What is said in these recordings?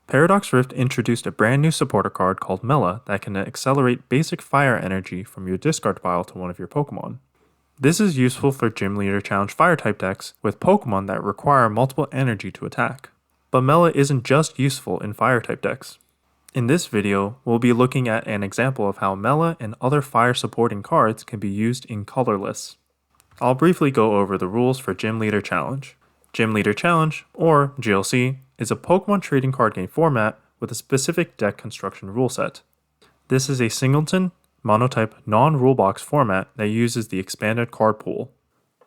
Paradox Rift introduced a brand new supporter card called Mela that can accelerate basic fire energy from your discard pile to one of your Pokemon. This is useful for Gym Leader Challenge Fire-type decks with Pokemon that require multiple energy to attack. But Mela isn't just useful in Fire-type decks. In this video, we'll be looking at an example of how Mela and other fire-supporting cards can be used in Colorless. I'll briefly go over the rules for Gym Leader Challenge. Gym Leader Challenge, or GLC, is a Pokemon trading card game format with a specific deck construction rule set. This is a singleton, monotype, non-rulebox format that uses the expanded card pool.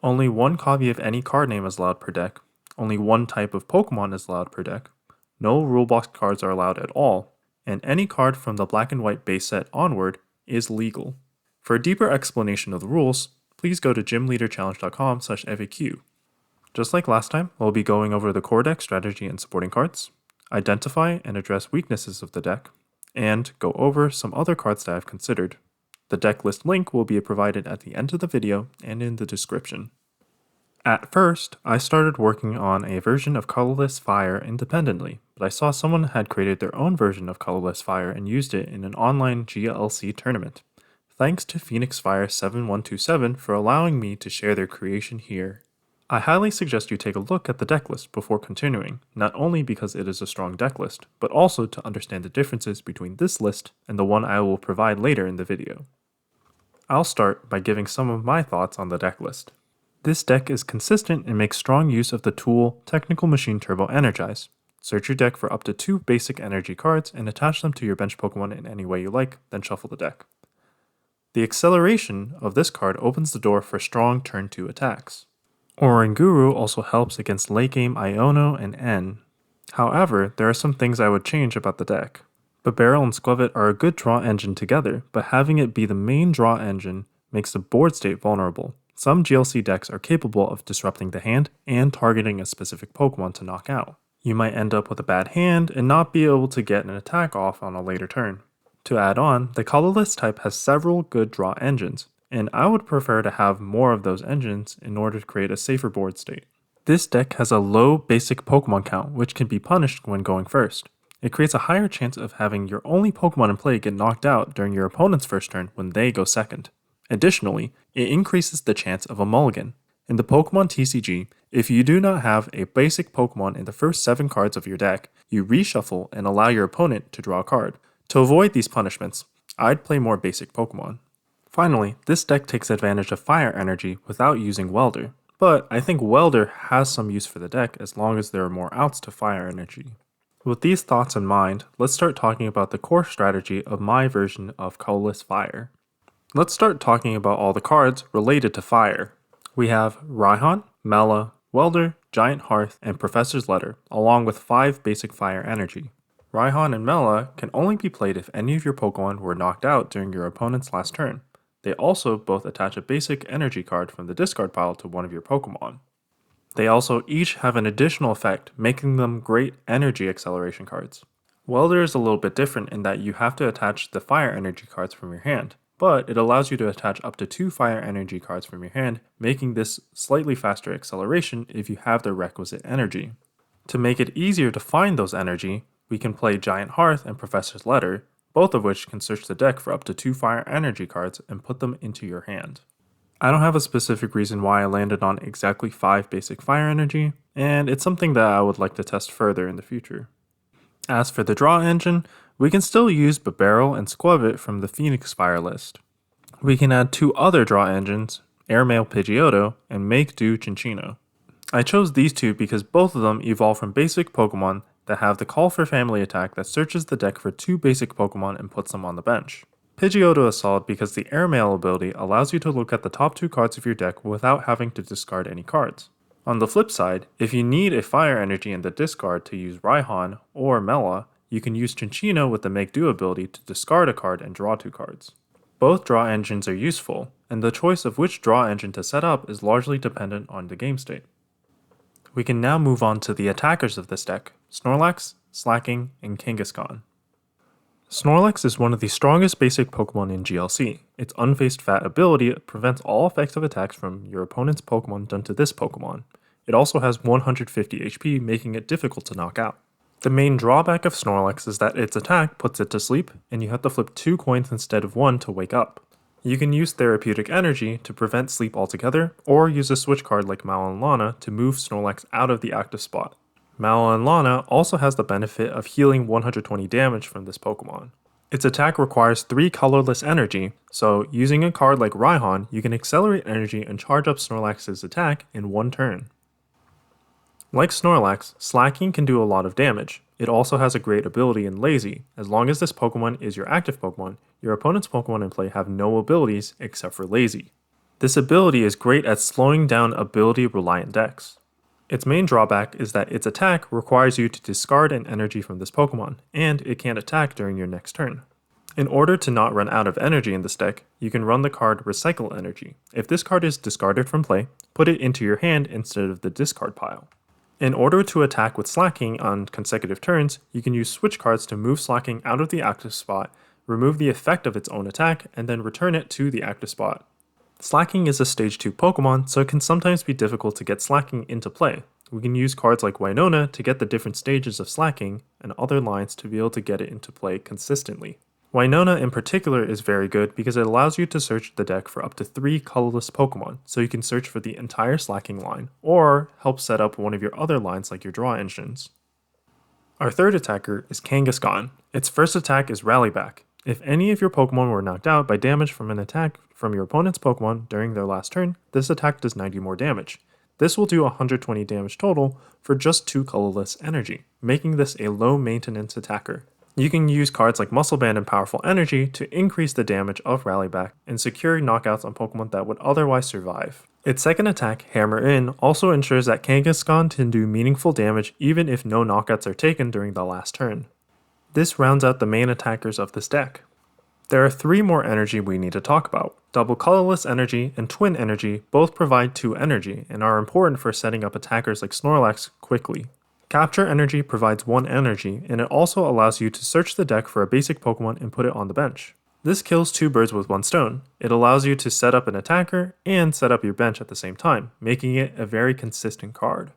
Only one copy of any card name is allowed per deck, only one type of Pokemon is allowed per deck, no rulebox cards are allowed at all, and any card from the black and white base set onward is legal. For a deeper explanation of the rules, please go to gymleaderchallenge.com/FAQ. Just like last time, we'll be going over the core deck strategy and supporting cards, identify and address weaknesses of the deck, and go over some other cards that I've considered. The deck list link will be provided at the end of the video and in the description. At first, I started working on a version of Colorless Fire independently, but I saw someone had created their own version of Colorless Fire and used it in an online GLC tournament. Thanks to PhoenixFire7127 for allowing me to share their creation here. I highly suggest you take a look at the deck list before continuing, not only because it is a strong deck list, but also to understand the differences between this list and the one I will provide later in the video. I'll start by giving some of my thoughts on the deck list. This deck is consistent and makes strong use of the tool Technical Machine Turbo Energize. Search your deck for up to 2 basic energy cards and attach them to your bench Pokemon in any way you like, then shuffle the deck. The acceleration of this card opens the door for strong turn 2 attacks. Oranguru also helps against late game Iono and N. However, there are some things I would change about the deck. Barrel and Squavit are a good draw engine together, but having it be the main draw engine makes the board state vulnerable. Some GLC decks are capable of disrupting the hand and targeting a specific Pokemon to knock out. You might end up with a bad hand and not be able to get an attack off on a later turn. To add on, the Colorless type has several good draw engines, and I would prefer to have more of those engines in order to create a safer board state. This deck has a low basic Pokemon count, which can be punished when going first. It creates a higher chance of having your only Pokemon in play get knocked out during your opponent's first turn when they go second. Additionally, it increases the chance of a mulligan. In the Pokemon TCG, if you do not have a basic Pokemon in the first 7 cards of your deck, you reshuffle and allow your opponent to draw a card. To avoid these punishments, I'd play more basic Pokemon. Finally, this deck takes advantage of fire energy without using Welder, but I think Welder has some use for the deck as long as there are more outs to fire energy. With these thoughts in mind, let's start talking about the core strategy of my version of Colorless Fire. Let's start talking about all the cards related to fire. We have Raihan, Mela, Welder, Giant Hearth, and Professor's Letter, along with 5 basic fire energy. Raihan and Mela can only be played if any of your Pokemon were knocked out during your opponent's last turn. They also both attach a basic energy card from the discard pile to one of your Pokemon. They also each have an additional effect, making them great energy acceleration cards. Welder is a little bit different in that you have to attach the fire energy cards from your hand, but it allows you to attach up to 2 fire energy cards from your hand, making this slightly faster acceleration if you have the requisite energy. To make it easier to find those energy, we can play Giant Hearth and Professor's Letter, both of which can search the deck for up to 2 fire energy cards and put them into your hand. I don't have a specific reason why I landed on exactly 5 basic fire energy, and it's something that I would like to test further in the future. As for the draw engine, we can still use Barrel and Squavit from the Phoenix Fire list. We can add 2 other draw engines, Airmail Pidgeotto and Make Do Cinccino. I chose these 2 because both of them evolve from basic Pokemon that have the Call for Family attack that searches the deck for 2 basic Pokemon and puts them on the bench. Pidgeotto is solid because the Airmail ability allows you to look at the top 2 cards of your deck without having to discard any cards. On the flip side, if you need a fire energy in the discard to use Raihan or Mela, you can use Cinccino with the Make Do ability to discard a card and draw 2 cards. Both draw engines are useful, and the choice of which draw engine to set up is largely dependent on the game state. We can now move on to the attackers of this deck, Snorlax, Slacking, and Kangaskhan. Snorlax is one of the strongest basic Pokemon in GLC. Its Unfaced Fat ability prevents all effective attacks from your opponent's Pokemon done to this Pokemon. It also has 150 HP, making it difficult to knock out. The main drawback of Snorlax is that its attack puts it to sleep, and you have to flip 2 coins instead of 1 to wake up. You can use Therapeutic Energy to prevent sleep altogether, or use a switch card like Mela and Lana to move Snorlax out of the active spot. Mela and Lana also has the benefit of healing 120 damage from this Pokemon. Its attack requires 3 colorless energy, so using a card like Raihan, you can accelerate energy and charge up Snorlax's attack in 1 turn. Like Snorlax, Slacking can do a lot of damage. It also has a great ability in Lazy. As long as this Pokemon is your active Pokemon, your opponent's Pokemon in play have no abilities except for Lazy. This ability is great at slowing down ability-reliant decks. Its main drawback is that its attack requires you to discard an energy from this Pokemon, and it can't attack during your next turn. In order to not run out of energy in this deck, you can run the card Recycle Energy. If this card is discarded from play, put it into your hand instead of the discard pile. In order to attack with Slacking on consecutive turns, you can use switch cards to move Slacking out of the active spot, remove the effect of its own attack, and then return it to the active spot. Slacking is a Stage 2 Pokemon, so it can sometimes be difficult to get Slacking into play. We can use cards like Winona to get the different stages of Slacking, and other lines to be able to get it into play consistently. Winona in particular is very good because it allows you to search the deck for up to 3 colorless Pokemon, so you can search for the entire Slacking line, or help set up one of your other lines like your draw engines. Our third attacker is Kangaskhan. Its first attack is Rally Back. If any of your Pokemon were knocked out by damage from an attack from your opponent's Pokemon during their last turn, this attack does 90 more damage. This will do 120 damage total for just 2 colorless energy, making this a low maintenance attacker. You can use cards like Muscle Band and Powerful Energy to increase the damage of Rally Back and secure knockouts on Pokemon that would otherwise survive. Its second attack, Hammer In, also ensures that Kangaskhan can do meaningful damage even if no knockouts are taken during the last turn. This rounds out the main attackers of this deck. There are 3 more energy we need to talk about. Double Colorless Energy and Twin Energy both provide 2 energy and are important for setting up attackers like Snorlax quickly. Capture Energy provides 1 energy, and it also allows you to search the deck for a basic Pokemon and put it on the bench. This kills 2 birds with 1 stone. It allows you to set up an attacker and set up your bench at the same time, making it a very consistent card.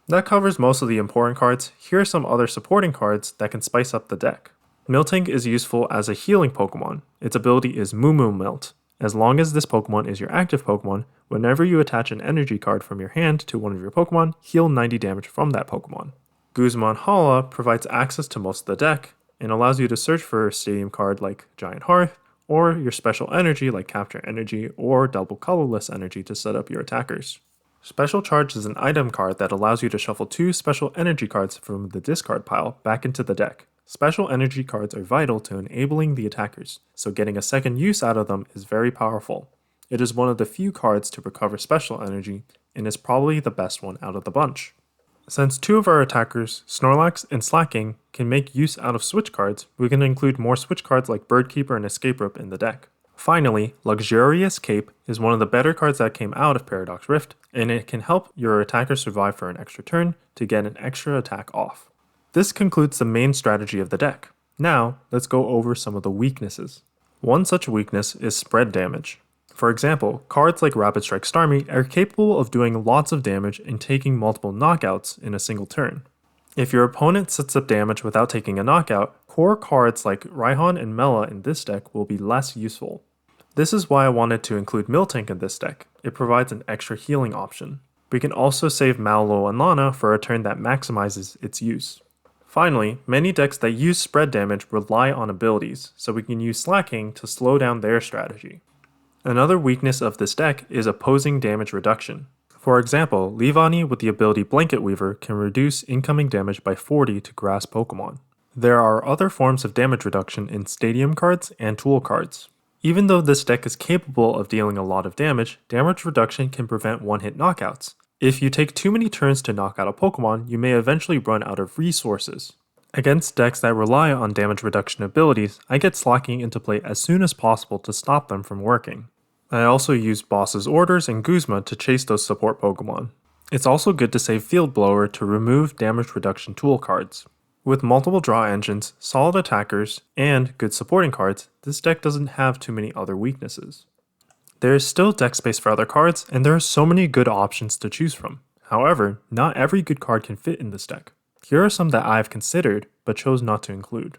That covers most of the important cards. Here are some other supporting cards that can spice up the deck. Miltank is useful as a healing Pokemon. Its ability is Moo Moo Melt. As long as this Pokemon is your active Pokemon, whenever you attach an energy card from your hand to one of your Pokemon, heal 90 damage from that Pokemon. Guzma and Hala provides access to most of the deck, and allows you to search for a stadium card like Giant Hearth, or your special energy like Capture Energy or Double Colorless Energy to set up your attackers. Special Charge is an item card that allows you to shuffle 2 special energy cards from the discard pile back into the deck. Special energy cards are vital to enabling the attackers, so getting a second use out of them is very powerful. It is one of the few cards to recover special energy, and is probably the best one out of the bunch. Since 2 of our attackers, Snorlax and Slacking, can make use out of switch cards, we can include more switch cards like Birdkeeper and Escape Rope in the deck. Finally, Luxurious Cape is one of the better cards that came out of Paradox Rift, and it can help your attacker survive for an extra turn to get an extra attack off. This concludes the main strategy of the deck. Now, let's go over some of the weaknesses. One such weakness is spread damage. For example, cards like Rapid Strike Starmie are capable of doing lots of damage and taking multiple knockouts in a single turn. If your opponent sets up damage without taking a knockout, core cards like Raihan and Mela in this deck will be less useful. This is why I wanted to include Miltank in this deck. It provides an extra healing option. We can also save Mallow and Lana for a turn that maximizes its use. Finally, many decks that use spread damage rely on abilities, so we can use Slacking to slow down their strategy. Another weakness of this deck is opposing damage reduction. For example, Leavanny with the ability Blanket Weaver can reduce incoming damage by 40 to grass Pokemon. There are other forms of damage reduction in stadium cards and tool cards. Even though this deck is capable of dealing a lot of damage reduction can prevent one-hit knockouts. If you take too many turns to knock out a Pokemon, you may eventually run out of resources. Against decks that rely on damage reduction abilities, I get Slacking into play as soon as possible to stop them from working. I also use Boss's Orders and Guzma to chase those support Pokemon. It's also good to save Field Blower to remove damage reduction tool cards. With multiple draw engines, solid attackers, and good supporting cards, this deck doesn't have too many other weaknesses. There is still deck space for other cards, and there are so many good options to choose from. However, not every good card can fit in this deck. Here are some that I've considered, but chose not to include.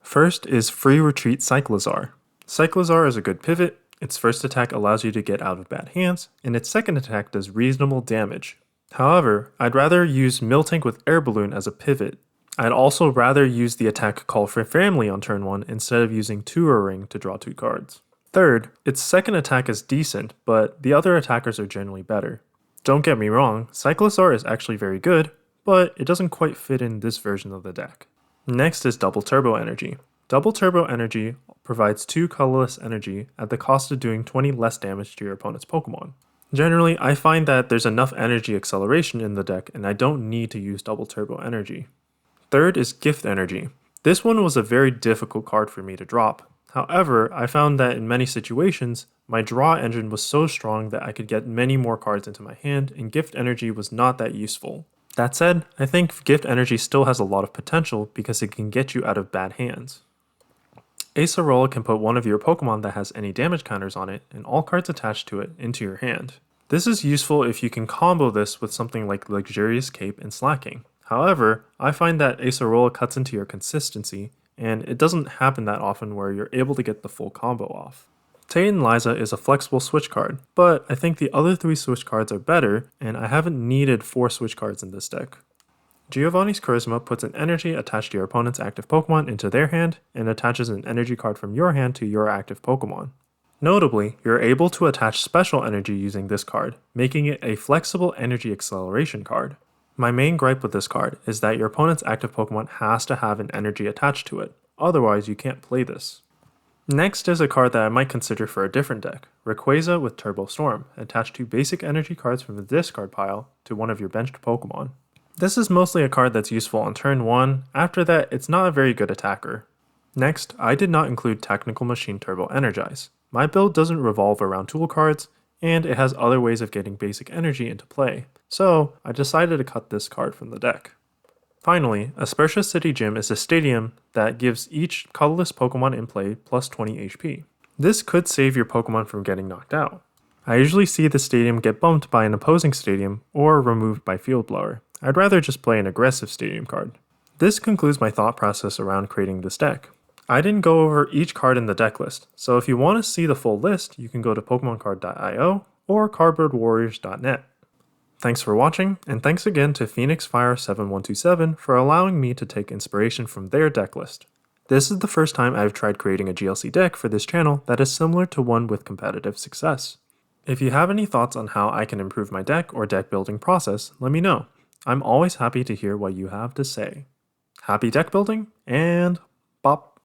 First is Free Retreat Cyclizar. Cyclizar is a good pivot, its first attack allows you to get out of bad hands, and its second attack does reasonable damage. However, I'd rather use Miltank with Air Balloon as a pivot. I'd also rather use the attack Call for Family on turn 1 instead of using Tour Ring to draw 2 cards. Third, its second attack is decent, but the other attackers are generally better. Don't get me wrong, Cyclizar is actually very good, but it doesn't quite fit in this version of the deck. Next is Double Turbo Energy. Double Turbo Energy provides 2 colorless energy at the cost of doing 20 less damage to your opponent's Pokemon. Generally, I find that there's enough energy acceleration in the deck and I don't need to use Double Turbo Energy. Third is Gift Energy. This one was a very difficult card for me to drop. However, I found that in many situations, my draw engine was so strong that I could get many more cards into my hand and Gift Energy was not that useful. That said, I think Gift Energy still has a lot of potential because it can get you out of bad hands. Acerola can put one of your Pokemon that has any damage counters on it and all cards attached to it into your hand. This is useful if you can combo this with something like Luxurious Cape and Slacking. However, I find that Acerola cuts into your consistency and it doesn't happen that often where you're able to get the full combo off. Tayden Liza is a flexible switch card, but I think the other 3 switch cards are better, and I haven't needed 4 switch cards in this deck. Giovanni's Charisma puts an energy attached to your opponent's active Pokemon into their hand, and attaches an energy card from your hand to your active Pokemon. Notably, you're able to attach special energy using this card, making it a flexible energy acceleration card. My main gripe with this card is that your opponent's active Pokemon has to have an energy attached to it, otherwise you can't play this. Next is a card that I might consider for a different deck, Rayquaza with Turbo Storm, attached 2 basic energy cards from the discard pile to one of your benched Pokemon. This is mostly a card that's useful on turn 1, after that it's not a very good attacker. Next, I did not include Technical Machine Turbo Energize. My build doesn't revolve around tool cards, and it has other ways of getting basic energy into play, so I decided to cut this card from the deck. Finally, Aspertia City Gym is a stadium that gives each colorless Pokemon in play plus 20 HP. This could save your Pokemon from getting knocked out. I usually see the stadium get bumped by an opposing stadium or removed by Field Blower. I'd rather just play an aggressive stadium card. This concludes my thought process around creating this deck. I didn't go over each card in the deck list, so if you want to see the full list, you can go to PokemonCard.io or CardboardWarriors.net. Thanks for watching, and thanks again to PhoenixFire7127 for allowing me to take inspiration from their deck list. This is the first time I've tried creating a GLC deck for this channel that is similar to one with competitive success. If you have any thoughts on how I can improve my deck or deck building process, let me know. I'm always happy to hear what you have to say. Happy deck building, and